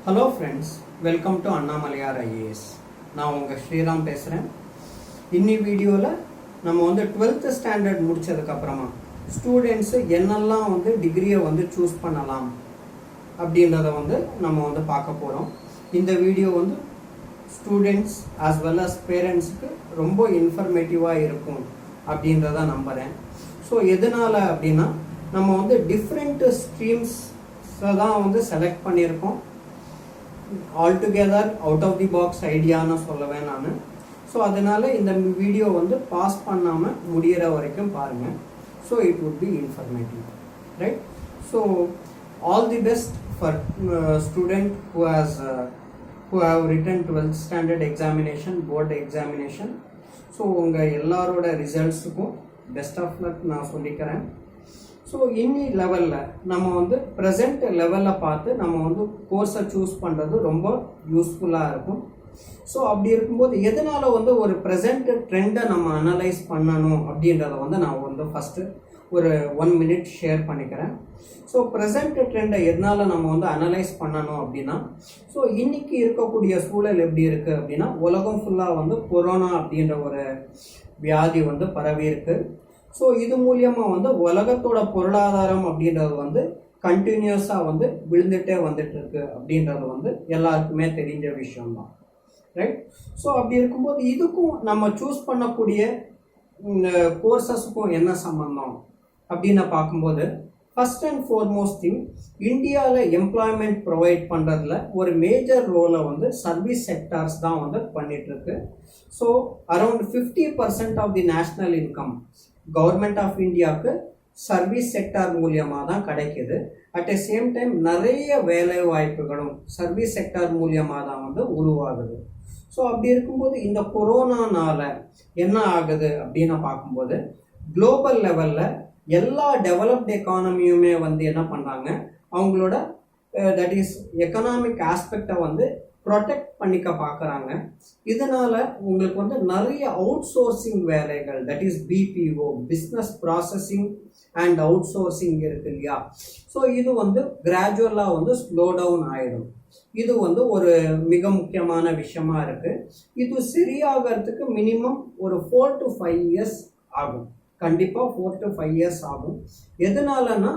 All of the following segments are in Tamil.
Hello friends, welcome to Annamalaiyar IAS. நான் உங்கள் ஸ்ரீராம் பேசுகிறேன். இன்னி வீடியோவில் நம்ம வந்து 12th ஸ்டாண்டர்ட் முடித்ததுக்கப்புறமா ஸ்டூடெண்ட்ஸு என்னெல்லாம் வந்து டிகிரியை வந்து சூஸ் பண்ணலாம் அப்படின்றத வந்து நம்ம வந்து பார்க்க போகிறோம். இந்த வீடியோ வந்து ஸ்டூடெண்ட்ஸ் ஆஸ் வெல் அஸ் பேரண்ட்ஸுக்கு ரொம்ப இன்ஃபர்மேட்டிவாக இருக்கும் அப்படின்றத நம்புகிறேன். ஸோ எதனால் அப்படின்னா நம்ம வந்து டிஃப்ரெண்ட் ஸ்ட்ரீம்ஸை தான் வந்து செலக்ட் பண்ணியிருக்கோம். Altogether out of the box ஐடியான்னு சொல்லுவேன் நான். ஸோ அதனால் இந்த வீடியோ வந்து பாஸ் பண்ணாமல் முடிகிற வரைக்கும் பாருங்கள். So it would be informative, right? So all the best for student who have written 12th standard examination, board examination. So உங்கள் எல்லாரோட ரிசல்ட்ஸுக்கும் பெஸ்ட் ஆஃப் லக் நான் சொல்லிக்கிறேன். ஸோ இன்னி லெவலில் நம்ம வந்து ப்ரெசண்ட் லெவலில் பார்த்து நம்ம வந்து கோர்ஸை சூஸ் பண்ணுறது ரொம்ப யூஸ்ஃபுல்லாக இருக்கும். ஸோ அப்படி இருக்கும்போது எதனால் வந்து ஒரு ப்ரெசண்ட் ட்ரெண்டை நம்ம அனலைஸ் பண்ணணும் அப்படின்றத வந்து நான் வந்து ஃபஸ்ட்டு ஒரு 1 minute ஷேர் பண்ணிக்கிறேன். ஸோ ப்ரெசண்ட் ட்ரெண்டை எதனால் நம்ம வந்து அனலைஸ் பண்ணணும் அப்படின்னா, ஸோ இன்றைக்கி இருக்கக்கூடிய சூழல் எப்படி இருக்குது அப்படின்னா, உலகம் ஃபுல்லாக வந்து கொரோனா அப்படின்ற ஒரு வியாதி வந்து பரவி இருக்கு. ஸோ இது மூலியமாக வந்து உலகத்தோட பொருளாதாரம் அப்படின்றது வந்து கண்டினியூஸாக வந்து விழுந்துட்டே வந்துட்டு இருக்கு அப்படின்றது வந்து எல்லாருக்குமே தெரிஞ்ச விஷயம்தான், ரைட்? ஸோ அப்படி இருக்கும்போது இதுக்கும் நம்ம சூஸ் பண்ணக்கூடிய கோர்சஸுக்கும் என்ன சம்பந்தம் அப்படின்னு பார்க்கும்போது, ஃபர்ஸ்ட் அண்ட் ஃபார்மோஸ்ட் திங், இந்தியாவில் எம்ப்ளாய்மெண்ட் ப்ரொவைட் பண்ணுறதுல ஒரு மேஜர் ரோலை வந்து சர்வீஸ் செக்டார்ஸ் தான் வந்து பண்ணிகிட்ருக்கு. So around 50% of the national income government of இந்தியாவுக்கு சர்வீஸ் செக்டார் மூலியமாக தான் கிடைக்கிது. அட் எ சேம் டைம் நிறைய வேலை வாய்ப்புகளும் சர்வீஸ் செக்டார் மூலியமாக தான் வந்து உருவாகுது. ஸோ அப்படி இருக்கும்போது இந்த கொரோனானால என்ன ஆகுது அப்படின்னு பார்க்கும்போது, குளோபல் லெவலில் எல்லா டெவலப்டு எக்கானமியுமே வந்து என்ன பண்ணுறாங்க, அவங்களோட தட் இஸ் எக்கனாமிக் ஆஸ்பெக்டை வந்து ப்ரொடெக்ட் பண்ணிக்க பார்க்குறாங்க. இதனால் உங்களுக்கு வந்து நிறைய அவுட் சோர்சிங் வேலைகள், that is BPO, business processing and outsourcing இருக்கு இல்லையா? ஸோ இது வந்து கிராஜுவலாக வந்து ஸ்லோ டவுன் ஆகிடும். இது வந்து ஒரு மிக முக்கியமான விஷயமா இருக்குது. இது சரியாகிறதுக்கு மினிமம் ஒரு 4 to 5 years ஆகும். கண்டிப்பாக 4 to 5 years ஆகும். எதனாலன்னா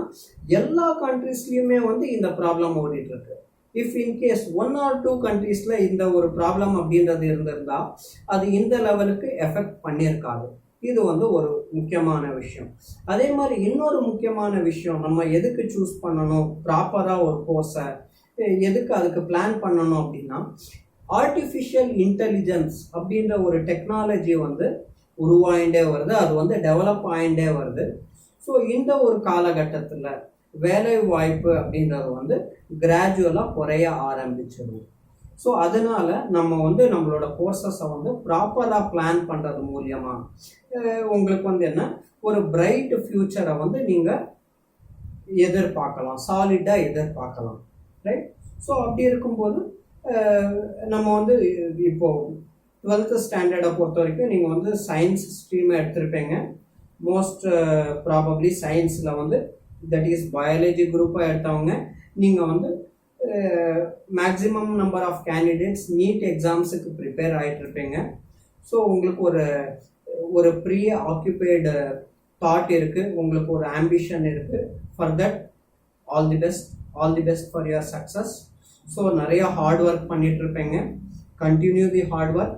எல்லா கண்ட்ரீஸ்லையுமே வந்து இந்த ப்ராப்ளம் ஓடிட்டுருக்கு. இஃப் இன்கேஸ் 1 or 2 கண்ட்ரீஸில் இந்த ஒரு ப்ராப்ளம் அப்படின்றது இருந்திருந்தா அது இந்த லெவலுக்கு எஃபெக்ட் பண்ணியிருக்காது. இது வந்து ஒரு முக்கியமான விஷயம். அதே மாதிரி இன்னொரு முக்கியமான விஷயம், நம்ம எதுக்கு சூஸ் பண்ணணும் ப்ராப்பராக ஒரு கோர்ஸை, எதுக்கு அதுக்கு பிளான் பண்ணணும் அப்படின்னா, ஆர்டிஃபிஷியல் இன்டெலிஜென்ஸ் அப்படின்ற ஒரு டெக்னாலஜி வந்து உருவாயிண்டே வருது, அது வந்து டெவலப் ஆகிண்டே வருது. ஸோ இந்த ஒரு காலகட்டத்தில் வேலை வாய்ப்பு அப்படின்றது வந்து கிராஜுவலாக குறைய ஆரம்பிச்சிடும். ஸோ அதனால் நம்ம வந்து நம்மளோட கோர்சஸை வந்து ப்ராப்பராக பிளான் பண்ணுறது மூலியமாக உங்களுக்கு வந்து என்ன, ஒரு பிரைட் ஃப்யூச்சரை வந்து நீங்கள் எதிர்பார்க்கலாம், சாலிடாக எதிர்பார்க்கலாம், ரைட்? ஸோ அப்படி இருக்கும்போது நம்ம வந்து இப்போது 12th ஸ்டாண்டர்டை பொறுத்த வரைக்கும் நீங்கள் வந்து சயின்ஸ் ஸ்ட்ரீமை எடுத்திருப்பீங்க. மோஸ்ட் ப்ராபப்ளி சயின்ஸில் வந்து தட் இஸ் பயாலஜி குரூப்பாக எடுத்தவங்க நீங்கள் வந்து maximum number of candidates NEET எக்ஸாம்ஸுக்கு ப்ரிப்பேர் ஆகிட்டுருப்பீங்க. ஸோ உங்களுக்கு ஒரு ப்ரீ ஆக்குபைடு தாட் இருக்குது, உங்களுக்கு ஒரு ஆம்பிஷன் இருக்குது. For that all the best for your success. So நிறைய ஹார்ட் ஒர்க் பண்ணிகிட்ருப்பீங்க. Continue the hard work.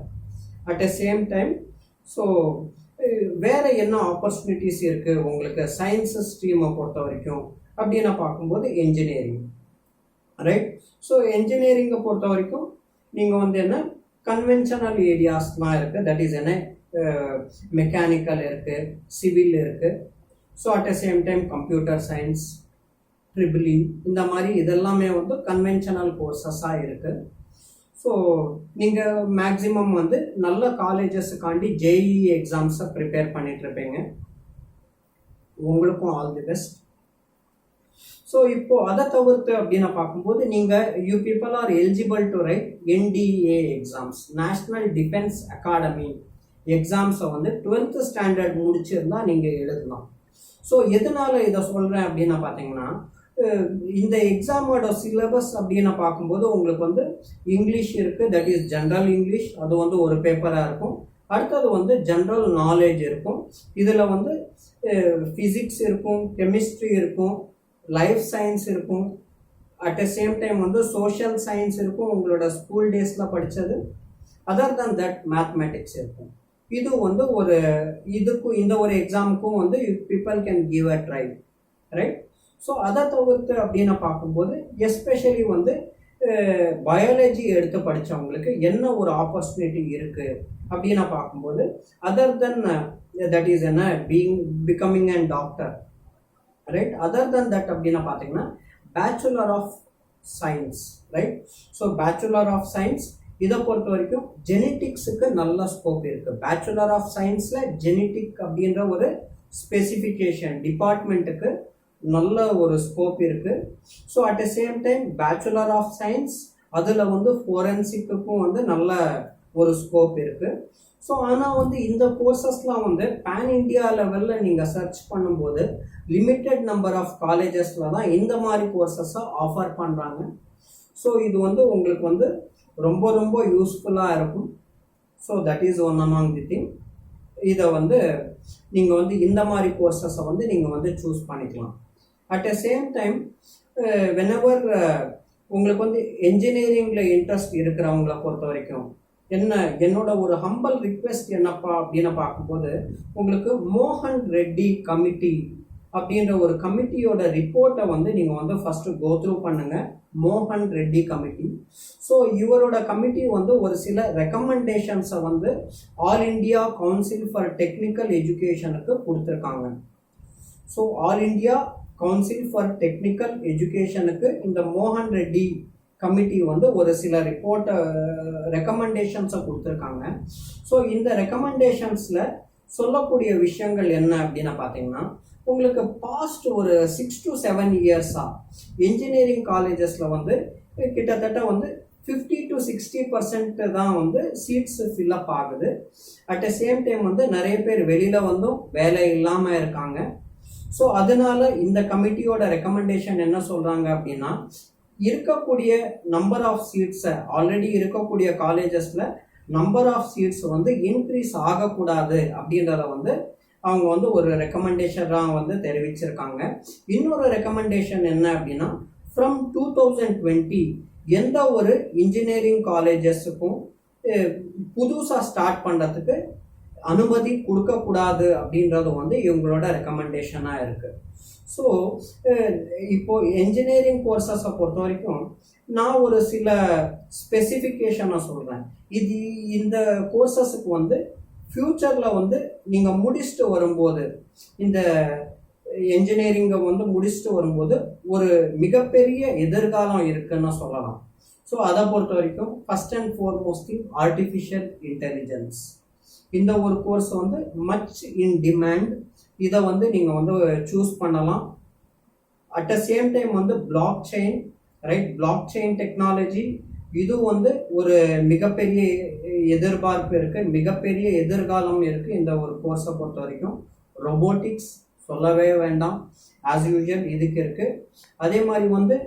At a same time so வேறு என்ன ஆப்பர்ச்சுனிட்டிஸ் இருக்குது உங்களுக்கு சயின்ஸ் ஸ்ட்ரீமை பொறுத்த வரைக்கும் அப்படின்னு பார்க்கும்போது என்ஜினியரிங், ரைட்? ஸோ என்ஜினியரிங்கை பொறுத்த வரைக்கும் நீங்கள் வந்து என்ன கன்வென்ஷனல் ஏரியாஸ்லாம் இருக்குது, தட் இஸ் என்ன மெக்கானிக்கல் இருக்குது, சிவில் இருக்குது. So at a same time computer science, triple E, இந்த மாதிரி இதெல்லாமே வந்து கன்வென்ஷனல் கோர்சஸாக இருக்குது. ஸோ நீங்கள் மேக்ஸிமம் வந்து நல்ல காலேஜஸுக்காண்டி ஜேஇஇ எக்ஸாம்ஸை ப்ரிப்பேர் பண்ணிகிட்ருப்பீங்க. உங்களுக்கும் ஆல் தி பெஸ்ட். ஸோ இப்போது அதை தவிர்த்து அப்படின்னு பார்க்கும்போது நீங்கள் you people are eligible to write NDA exams, national defence academy எக்ஸாம்ஸை வந்து 12th ஸ்டாண்டர்ட் முடிச்சிருந்தால் நீங்கள் எழுதலாம். ஸோ எதனால் இதை சொல்கிறேன் அப்படின்னு பார்த்தீங்கன்னா, இந்த எக்ஸாமோட சிலபஸ் அப்படின்னு பார்க்கும்போது உங்களுக்கு வந்து இங்கிலீஷ் இருக்குது, தட் இஸ் ஜென்ரல் இங்கிலீஷ், அது வந்து ஒரு பேப்பராக இருக்கும். அடுத்தது வந்து ஜென்ரல் நாலேஜ் இருக்கும். இதில் வந்து ஃபிசிக்ஸ் இருக்கும், கெமிஸ்ட்ரி இருக்கும், லைஃப் சயின்ஸ் இருக்கும், அட் த சேம் டைம் வந்து சோஷியல் சயின்ஸ் இருக்கும், உங்களோட ஸ்கூல் டேஸில் படித்தது. அதர் தன் தட் மேத்மெட்டிக்ஸ் இருக்கும். இது வந்து ஒரு இதுக்கும் இந்த ஒரு எக்ஸாமுக்கும் வந்து people can give a try, right? So அதை தவிர்த்து அப்படின்னு பார்க்கும்போது எஸ்பெஷலி வந்து பயாலஜி எடுத்து படித்தவங்களுக்கு என்ன ஒரு ஆப்பர்ச்சுனிட்டி இருக்குது அப்படின்னு பார்க்கும்போது, அதர் தென் தட் இஸ் என்ன becoming and doctor, right? Other than that அப்படின்னு பார்த்தீங்கன்னா bachelor of science, right? So bachelor of science இதை பொறுத்த வரைக்கும் ஜெனட்டிக்ஸுக்கு நல்ல ஸ்கோப் இருக்குது. பேச்சுலர் ஆஃப் சயின்ஸில் ஜெனட்டிக் அப்படின்ற ஒரு ஸ்பெசிஃபிகேஷன் டிபார்ட்மெண்ட்டுக்கு நல்ல ஒரு ஸ்கோப் இருக்குது. So at the same time bachelor of science அதில் வந்து ஃபோரன்சிக்குக்கும் வந்து நல்ல ஒரு ஸ்கோப் இருக்குது. ஸோ ஆனால் வந்து இந்த கோர்சஸ்லாம் வந்து பேன் இண்டியா லெவலில் நீங்கள் சர்ச் பண்ணும்போது லிமிட்டட் நம்பர் ஆஃப் காலேஜஸில் தான் இந்த மாதிரி கோர்சஸை ஆஃபர் பண்ணுறாங்க. ஸோ இது வந்து உங்களுக்கு வந்து ரொம்ப ரொம்ப யூஸ்ஃபுல்லாக இருக்கும். So that is one among the thing. இதை வந்து நீங்கள் வந்து இந்த மாதிரி கோர்சஸை வந்து நீங்கள் வந்து சூஸ் பண்ணிக்கலாம். At the same time whenever உங்களுக்கு வந்து என்ஜினியரிங்கில் இன்ட்ரெஸ்ட் இருக்கிறவங்கள பொறுத்த வரைக்கும் என்னோட ஒரு ஹம்பல் ரிக்வெஸ்ட் என்னப்பா அப்படின்னு பார்க்கும்போது, உங்களுக்கு மோகன் ரெட்டி கமிட்டி அப்படின்ற ஒரு கமிட்டியோட ரிப்போர்ட்டை வந்து நீங்கள் வந்து ஃபஸ்ட்டு கோ த்ரூ பண்ணுங்கள். மோகன் ரெட்டி கமிட்டி. ஸோ இவரோட கமிட்டி வந்து ஒரு சில ரெக்கமெண்டேஷன்ஸை வந்து all India council for technical எஜுகேஷனுக்கு கொடுத்துருக்காங்க. So all India council for technical எஜுகேஷனுக்கு இந்த மோகன் ரெட்டி கமிட்டி வந்து ஒரு சில ரெக்கமெண்டேஷன்ஸை கொடுத்துருக்காங்க. ஸோ இந்த ரெக்கமெண்டேஷன்ஸில் சொல்லக்கூடிய விஷயங்கள் என்ன அப்படின்னு பார்த்தீங்கன்னா, உங்களுக்கு பாஸ்ட் ஒரு 6 to 7 இயர்ஸாக இன்ஜினியரிங் காலேஜஸில் வந்து கிட்டத்தட்ட வந்து 50 to 60% தான் வந்து சீட்ஸ் ஃபில்லப் ஆகுது. அட் த சேம் டைம் வந்து நிறைய பேர் வெளியில் வந்தும் வேலை இல்லாமல் இருக்காங்க. ஸோ அதனால இந்த கமிட்டியோட ரெக்கமெண்டேஷன் என்ன சொல்கிறாங்க அப்படின்னா, இருக்கக்கூடிய நம்பர் ஆஃப் சீட்ஸை ஆல்ரெடி இருக்கக்கூடிய காலேஜஸில் நம்பர் ஆஃப் சீட்ஸ் வந்து இன்க்ரீஸ் ஆகக்கூடாது அப்படின்றத வந்து அவங்க வந்து ஒரு ரெக்கமெண்டேஷனாக வந்து தெரிவிச்சிருக்காங்க. இன்னொரு ரெக்கமெண்டேஷன் என்ன அப்படின்னா, ஃப்ரம் 2020 எந்த ஒரு இன்ஜினியரிங் காலேஜஸுக்கும் புதுசாக ஸ்டார்ட் பண்ணுறதுக்கு அனுமதி கொடுக்கக்கூடாது அப்படின்றது வந்து இவங்களோட ரெக்கமெண்டேஷனாக இருக்குது. ஸோ இப்போது என்ஜினியரிங் கோர்சஸை பொறுத்த வரைக்கும் நான் ஒரு சில ஸ்பெசிஃபிகேஷனை சொல்கிறேன். இந்த கோர்சஸுக்கு வந்து ஃப்யூச்சரில் வந்து நீங்கள் முடிச்சுட்டு வரும்போது, இந்த என்ஜினியரிங்கை வந்து முடிச்சுட்டு வரும்போது ஒரு மிகப்பெரிய எதிர்காலம் இருக்குன்னு சொல்லலாம். ஸோ அதை பொறுத்த வரைக்கும் first and foremost artificial intelligence இந்த ஒரு கோர்ஸ் வந்து மச் இன் டிமாண்ட். இதை வந்து நீங்கள் வந்து சூஸ் பண்ணலாம். அட் த சேம் டைம் வந்து block chain, right? Block chain technology இது வந்து ஒரு மிகப்பெரிய எதிர்பார்ப்பு இருக்குது, மிகப்பெரிய எதிர்காலம் இருக்குது இந்த ஒரு கோர்ஸை பொறுத்த வரைக்கும். ரொபோட்டிக்ஸ் சொல்லவே வேண்டாம், ஆஸ் யூஷுவல் இதுக்கு இருக்குது. அதே மாதிரி வந்து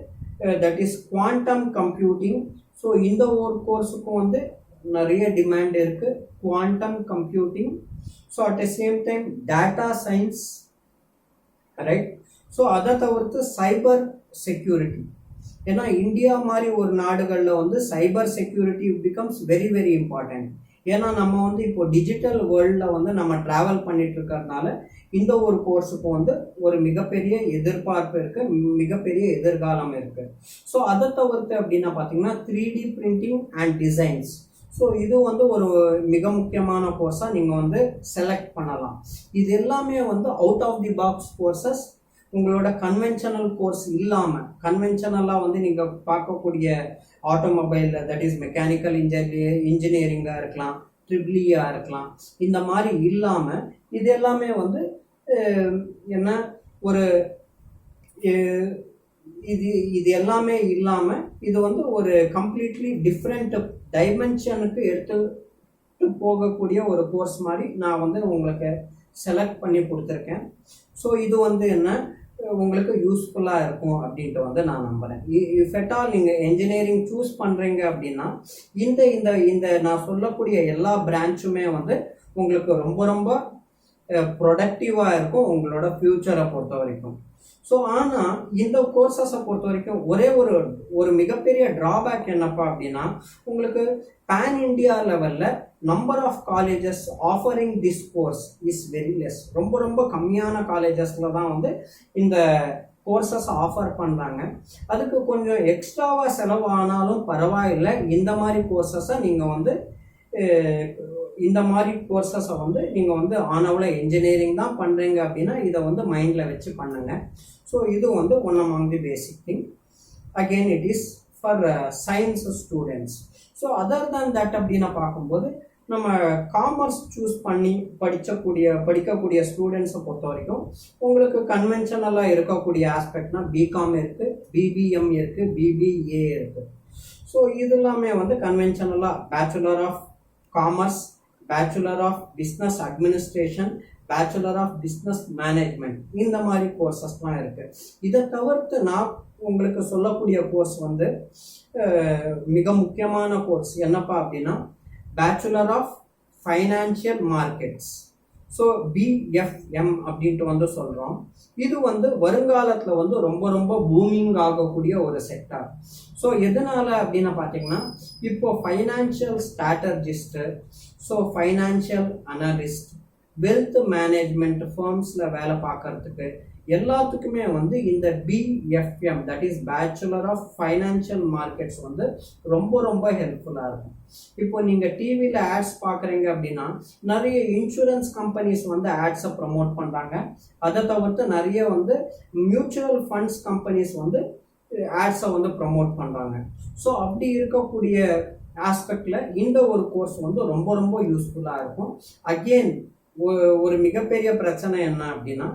that is quantum computing. So இந்த ஒரு கோர்ஸுக்கும் வந்து நிறைய டிமாண்ட் இருக்குது, quantum computing. So at the same time data science, right? So அதை தவிர்த்து சைபர் செக்யூரிட்டி. ஏன்னா இந்தியா மாதிரி ஒரு நாடுகளில் வந்து cyber security becomes very very important. ஏன்னா நம்ம வந்து இப்போ டிஜிட்டல் வேர்ல்டில் வந்து நம்ம ட்ராவல் பண்ணிட்டு இருக்கிறதுனால இந்த ஒரு கோர்ஸுக்கு வந்து ஒரு மிகப்பெரிய எதிர்பார்ப்பு இருக்குது, மிகப்பெரிய எதிர்காலம் இருக்குது. ஸோ அதை தவிர்த்து அப்படின்னா பார்த்தீங்கன்னா 3D printing and designs. So இது வந்து ஒரு மிக முக்கியமான கோர்ஸாக நீங்கள் வந்து செலக்ட் பண்ணலாம். இது எல்லாமே வந்து out of the box courses. உங்களோட கன்வென்ஷனல் கோர்ஸ் இல்லாமல், கன்வென்ஷனலாக வந்து நீங்கள் பார்க்கக்கூடிய ஆட்டோமொபைல், தட் இஸ் மெக்கானிக்கல் இன்ஜினியரிங்காக இருக்கலாம், ட்ரிபிளியாக இருக்கலாம், இந்த மாதிரி இல்லாமல் இது எல்லாமே வந்து என்ன ஒரு இது எல்லாமே இல்லாமல் இது வந்து ஒரு கம்ப்ளீட்லி டிஃப்ரெண்ட் டைமென்ஷனுக்கு எடுத்து போகக்கூடிய ஒரு கோர்ஸ் மாதிரி நான் வந்து உங்களுக்கு செலக்ட் பண்ணி கொடுத்துருக்கேன். ஸோ இது வந்து என்ன உங்களுக்கு யூஸ்ஃபுல்லாக இருக்கும் அப்படின்ட்டு வந்து நான் நம்புகிறேன். இஃப் எட் ஆல் நீங்கள் என்ஜினியரிங் சூஸ் பண்ணுறீங்க அப்படின்னா இந்த இந்த இந்த நான் சொல்லக்கூடிய எல்லா பிரான்ச்சுமே வந்து உங்களுக்கு ரொம்ப ரொம்ப ப்ரொடக்டிவாக இருக்கும் உங்களோட ஃப்யூச்சரை பொறுத்த வரைக்கும். ஸோ ஆனால் இந்த கோர்சஸை பொறுத்த வரைக்கும் ஒரே ஒரு மிகப்பெரிய ட்ராபேக் என்னப்பா அப்படின்னா, உங்களுக்கு pan India level number of colleges offering this course is very less. ரொம்ப ரொம்ப கம்மியான காலேஜஸில் தான் வந்து இந்த கோர்சஸ் ஆஃபர் பண்ணுறாங்க. அதுக்கு கொஞ்சம் எக்ஸ்ட்ராவாக செலவு ஆனாலும் பரவாயில்லை. இந்த மாதிரி கோர்சஸை நீங்கள் வந்து நீங்கள் வந்து ஆனவள இன்ஜினியரிங் தான் பண்ணுறீங்க அப்படின்னா இதை வந்து மைண்டில் வச்சு பண்ணுங்க. ஸோ இது வந்து one among the basic thing. Again it is for science students. So other than that அப்படின்னு பார்க்கும்போது நம்ம காமர்ஸ் சூஸ் பண்ணி படிக்கக்கூடிய ஸ்டூடெண்ட்ஸை பொறுத்த வரைக்கும் உங்களுக்கு கன்வென்ஷனலாக இருக்கக்கூடிய ஆஸ்பெக்ட்னா பிகாம் இருக்குது, பிபிஎம் இருக்குது, பிபிஏ இருக்குது. ஸோ இது எல்லாமே வந்து கன்வென்ஷனலாக bachelor of commerce, bachelor of business administration, bachelor of business management, இந்த மாதிரி கோர்சஸ்லாம் இருக்குது. இதை தவிர்த்து நான் உங்களுக்கு சொல்லக்கூடிய கோர்ஸ் வந்து மிக முக்கியமான கோர்ஸ் என்னப்பா அப்படின்னா bachelor of financial markets. So BFM அப்படின்ட்டு வந்து சொல்கிறோம். இது வந்து வருங்காலத்தில் வந்து ரொம்ப ரொம்ப பூமிங் ஆகக்கூடிய ஒரு செக்டார். ஸோ எதனால் அப்படின்னு பார்த்தீங்கன்னா இப்போ financial strategist, so financial analyst, wealth management ஃபர்ம்ஸில் வேலை பார்க்கறதுக்கு எல்லாத்துக்குமே வந்து இந்த BFM that is bachelor of financial markets வந்து ரொம்ப ரொம்ப ஹெல்ப்ஃபுல்லாக இருக்கும். இப்போ நீங்கள் டிவியில் ஆட்ஸ் பார்க்குறீங்க அப்படின்னா நிறைய இன்சூரன்ஸ் கம்பெனிஸ் வந்து ஆட்ஸை ப்ரமோட் பண்ணுறாங்க. அதை தவிர்த்து நிறைய வந்து மியூச்சுவல் ஃபண்ட்ஸ் கம்பெனிஸ் வந்து ஆட்ஸை வந்து ப்ரமோட் பண்ணுறாங்க. ஸோ அப்படி இருக்கக்கூடிய ஆஸ்பெக்டில் இந்த ஒரு கோர்ஸ் வந்து ரொம்ப ரொம்ப யூஸ்ஃபுல்லாக இருக்கும். அகெயின் ஒரு மிகப்பெரிய பிரச்சனை என்ன அப்படின்னா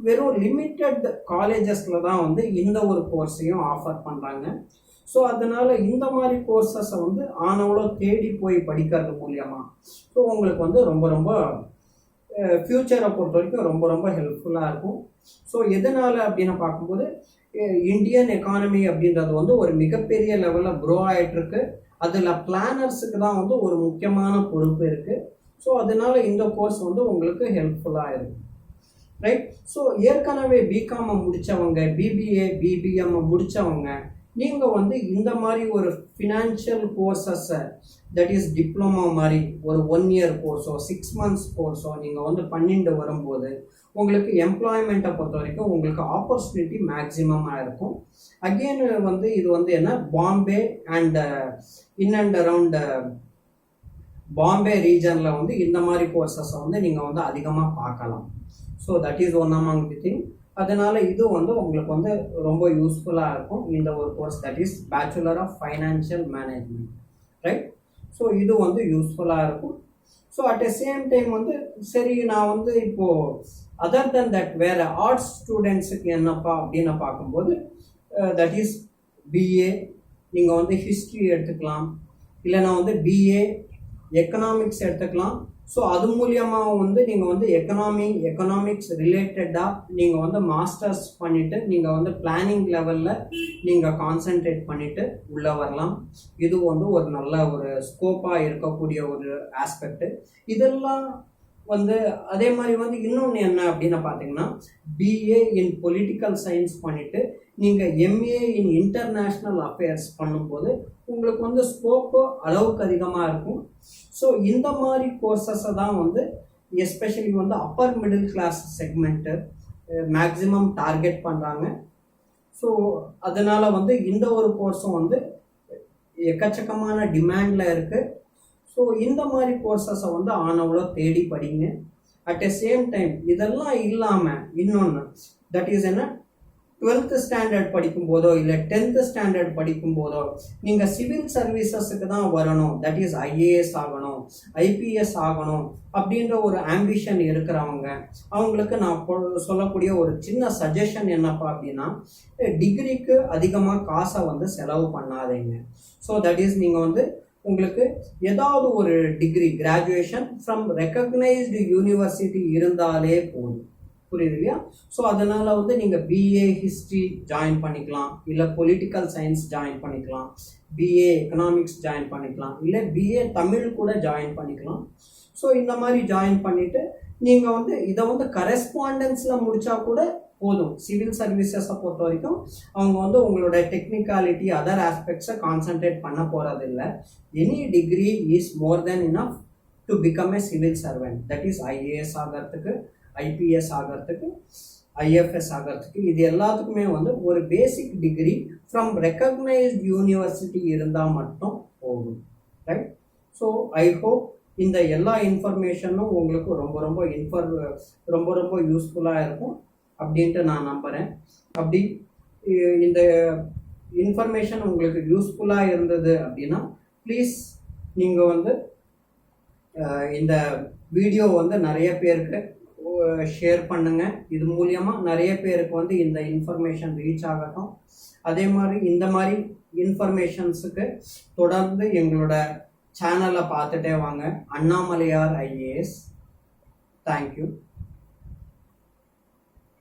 வெறும் லிமிட்டட் காலேஜஸில் தான் வந்து இந்த ஒரு கோர்ஸையும் ஆஃபர் பண்ணுறாங்க. ஸோ அதனால இந்த மாதிரி கோர்சஸை வந்து ஆனவளோ தேடி போய் படிக்கிறது மூலியமாக ஸோ உங்களுக்கு வந்து ரொம்ப ரொம்ப ஃப்யூச்சரை பொறுத்த வரைக்கும் ரொம்ப ரொம்ப ஹெல்ப்ஃபுல்லாக இருக்கும். ஸோ எதனால் அப்படின்னு பார்க்கும்போது இந்தியன் எக்கானமி அப்படின்றது வந்து ஒரு மிகப்பெரிய லெவலில் க்ரோ ஆகிட்டுருக்கு. அதில் பிளானர்ஸுக்கு தான் வந்து ஒரு முக்கியமான பொறுப்பு இருக்குது. ஸோ அதனால இந்த கோர்ஸ் வந்து உங்களுக்கு ஹெல்ப்ஃபுல்லாக இருக்கும், ரைட்? ஸோ ஏற்கனவே பிகாம் முடித்தவங்க, பிபிஏ பிபிஎம் முடித்தவங்க நீங்கள் வந்து இந்த மாதிரி ஒரு ஃபினான்ஷியல் கோர்சஸை தட் இஸ் டிப்ளமோ மாதிரி ஒரு 1 இயர் கோர்ஸோ 6 months கோர்ஸோ நீங்கள் வந்து பண்ணிட்டு வரும்போது உங்களுக்கு எம்ப்ளாய்மெண்ட்டை பொறுத்த வரைக்கும் உங்களுக்கு ஆப்பர்ச்சுனிட்டி மேக்ஸிமமாக இருக்கும். அகெயின் வந்து இது வந்து என்ன Bombay and in and around Bombay ரீஜனில் வந்து இந்த மாதிரி கோர்சஸை வந்து நீங்கள் வந்து அதிகமாக பார்க்கலாம். So that is one among the thing. அதனால இது வந்து உங்களுக்கு வந்து ரொம்ப யூஸ்ஃபுல்லாக இருக்கும் இந்த ஒரு course that is bachelor of financial management, right? So இது வந்து யூஸ்ஃபுல்லாக இருக்கும். So at a same time வந்து சரி நான் வந்து இப்போது அதர் தென் தட் வேறு ஆர்ட்ஸ் ஸ்டூடெண்ட்ஸுக்கு என்னப்பா அப்படின்னு பார்க்கும்போது தட் இஸ் பிஏ நீங்கள் வந்து ஹிஸ்ட்ரி எடுத்துக்கலாம், இல்லைனா வந்து பிஏ எக்கனாமிக்ஸ் எடுத்துக்கலாம். ஸோ அது மூலியமாக வந்து நீங்கள் வந்து எக்கனாமிக்ஸ் ரிலேட்டடாக நீங்கள் வந்து மாஸ்டர்ஸ் பண்ணிவிட்டு நீங்கள் வந்து பிளானிங் லெவலில் நீங்கள் கான்சென்ட்ரேட் பண்ணிவிட்டு உள்ளே வரலாம். இது வந்து ஒரு நல்ல ஒரு ஸ்கோப்பாக இருக்கக்கூடிய ஒரு ஆஸ்பெக்ட். இதெல்லாம் வந்து அதே மாதிரி வந்து இன்னொன்று என்ன அப்படின்னு பார்த்தீங்கன்னா பிஏ இன் பொலிட்டிக்கல் சயின்ஸ் பண்ணிவிட்டு நீங்கள் எம்ஏ இன் இன்டர்நேஷ்னல் அஃபேர்ஸ் பண்ணும்போது உங்களுக்கு வந்து ஸ்கோப்பு அளவுக்கு அதிகமாக இருக்கும். ஸோ இந்த மாதிரி கோர்சஸை தான் வந்து எஸ்பெஷலி வந்து upper middle class segment maximum target பண்ணுறாங்க. ஸோ அதனால் வந்து இந்த ஒரு கோர்ஸும் வந்து எக்கச்சக்கமான டிமாண்டில் இருக்குது. ஸோ இந்த மாதிரி கோர்சஸை வந்து ஆனவளோ தேடி படிங்க. அட் எ சேம் டைம் இதெல்லாம் இல்லாமல் இன்னொன்று தட் இஸ் என்ன 12th ஸ்டாண்டர்ட் படிக்கும்போதோ இல்லை 10th ஸ்டாண்டர்ட் படிக்கும்போதோ நீங்கள் சிவில் சர்வீசஸுக்கு தான் வரணும், தட் இஸ் ஐஏஎஸ் ஆகணும், ஐபிஎஸ் ஆகணும் அப்படின்ற ஒரு ஆம்பிஷன் இருக்கிறவங்க அவங்களுக்கு நான் சொல்லக்கூடிய ஒரு சின்ன சஜஷன் என்னப்பா அப்படின்னா டிகிரிக்கு அதிகமாக காசை வந்து செலவு பண்ணாதீங்க. ஸோ தட் இஸ் நீங்கள் வந்து உங்களுக்கு ஏதாவது ஒரு degree graduation from recognised university இருந்தாலே போதும். புரியுது இல்லையா? ஸோ அதனால வந்து நீங்கள் பிஏ ஹிஸ்ட்ரி ஜாயின் பண்ணிக்கலாம், இல்லை பொலிட்டிக்கல் சயின்ஸ் ஜாயின் பண்ணிக்கலாம், பிஏ எக்கனாமிக்ஸ் ஜாயின் பண்ணிக்கலாம், இல்லை பிஏ தமிழ் கூட ஜாயின் பண்ணிக்கலாம். ஸோ இந்த மாதிரி ஜாயின் பண்ணிவிட்டு நீங்கள் வந்து இதை வந்து கரெஸ்பாண்டன்ஸில் முடித்தா கூட போதும். சிவில் சர்வீசஸை பொறுத்த வரைக்கும் அவங்க வந்து உங்களோட டெக்னிக்காலிட்டி அதர் ஆஸ்பெக்ட்ஸை கான்சென்ட்ரேட் பண்ண போகிறதில்ல. Any degree is more then enough to become a civil servant. That is IAS ஆகிறதுக்கு, ஐபிஎஸ் ஆகிறதுக்கு, ஐஎஃப்எஸ் ஆகிறதுக்கு, இது எல்லாத்துக்குமே வந்து ஒரு பேசிக் டிகிரி ஃப்ரம் ரெக்கக்னைஸ்ட் யூனிவர்சிட்டி இருந்தால் மட்டும் போகும். ரைட்? ஸோ ஐ ஹோப் இந்த எல்லா இன்ஃபர்மேஷனும் உங்களுக்கு ரொம்ப ரொம்ப யூஸ்ஃபுல்லாக இருக்கும் அப்படின்ட்டு நான் நம்புகிறேன். அப்படி இந்த இன்ஃபர்மேஷன் உங்களுக்கு யூஸ்ஃபுல்லாக இருந்தது அப்படின்னா ப்ளீஸ் நீங்கள் வந்து இந்த வீடியோ வந்து நிறைய பேருக்கு ஷேர் பண்ணுங்கள். இது மூலியமாக நிறைய பேருக்கு வந்து இந்த இன்ஃபர்மேஷன் ரீச் ஆகட்டும். அதே மாதிரி இந்த மாதிரி இன்ஃபர்மேஷன்ஸுக்கு தொடர்ந்து எங்களோட சேனலை பார்த்துட்டே வாங்க. அண்ணாமலையார் ஐஏஎஸ். தேங்க்யூ.